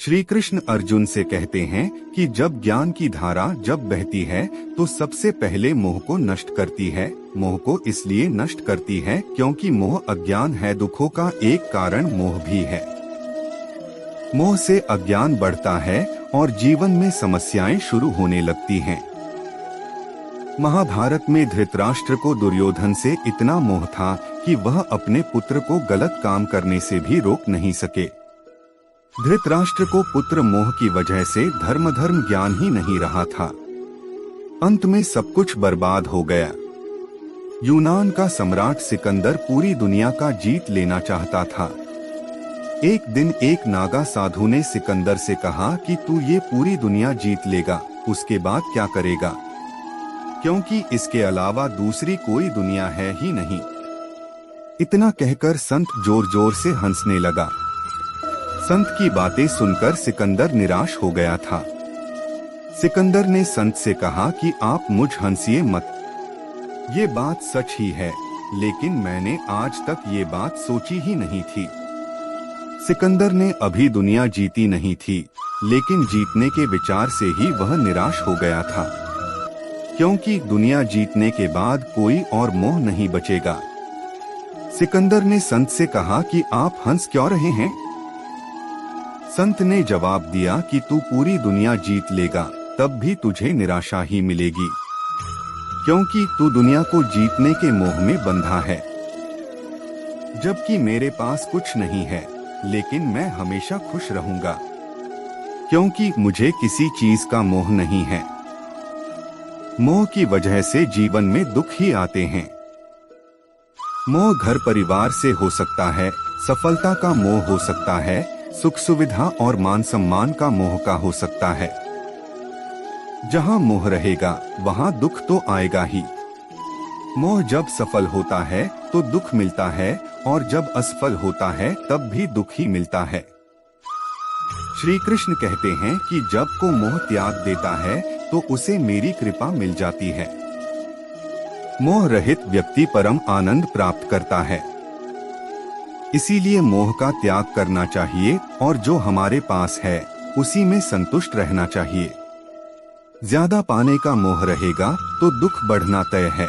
श्री कृष्ण अर्जुन से कहते हैं कि जब ज्ञान की धारा जब बहती है तो सबसे पहले मोह को नष्ट करती है। मोह को इसलिए नष्ट करती है क्योंकि मोह अज्ञान है। दुखों का एक कारण मोह भी है। मोह से अज्ञान बढ़ता है और जीवन में समस्याएं शुरू होने लगती हैं। महाभारत में धृतराष्ट्र को दुर्योधन से इतना मोह था कि वह अपने पुत्र को गलत काम करने से भी रोक नहीं सके। धृतराष्ट्र को पुत्र मोह की वजह से धर्म ज्ञान ही नहीं रहा था। अंत में सब कुछ बर्बाद हो गया। यूनान का सम्राट सिकंदर पूरी दुनिया का जीत लेना चाहता था। एक दिन एक नागा साधु ने सिकंदर से कहा कि तू ये पूरी दुनिया जीत लेगा, उसके बाद क्या करेगा, क्योंकि इसके अलावा दूसरी कोई दुनिया है ही नहीं। इतना कहकर संत जोर जोर से हंसने लगा। संत की बातें सुनकर सिकंदर निराश हो गया था। सिकंदर ने संत से कहा कि आप मुझ हंसिए मत, ये बात सच ही है, लेकिन मैंने आज तक ये बात सोची ही नहीं थी। सिकंदर ने अभी दुनिया जीती नहीं थी, लेकिन जीतने के विचार से ही वह निराश हो गया था, क्योंकि दुनिया जीतने के बाद कोई और मोह नहीं बचेगा। सिकंदर ने संत से कहा कि आप हंस क्यों रहे हैं? संत ने जवाब दिया कि तू पूरी दुनिया जीत लेगा तब भी तुझे निराशा ही मिलेगी, क्योंकि तू दुनिया को जीतने के मोह में बंधा है, जबकि मेरे पास कुछ नहीं है, लेकिन मैं हमेशा खुश रहूंगा, क्योंकि मुझे किसी चीज का मोह नहीं है। मोह की वजह से जीवन में दुख ही आते हैं। मोह घर परिवार से हो सकता है, सफलता का मोह हो सकता है, सुख सुविधा और मान सम्मान का मोह का हो सकता है। जहां मोह रहेगा वहां दुख तो आएगा ही। मोह जब सफल होता है तो दुख मिलता है, और जब असफल होता है तब भी दुख ही मिलता है। श्री कृष्ण कहते हैं कि जब को मोह त्याग देता है तो उसे मेरी कृपा मिल जाती है। मोह रहित व्यक्ति परम आनंद प्राप्त करता है। इसीलिए मोह का त्याग करना चाहिए और जो हमारे पास है उसी में संतुष्ट रहना चाहिए। ज्यादा पाने का मोह रहेगा तो दुख बढ़ना तय है।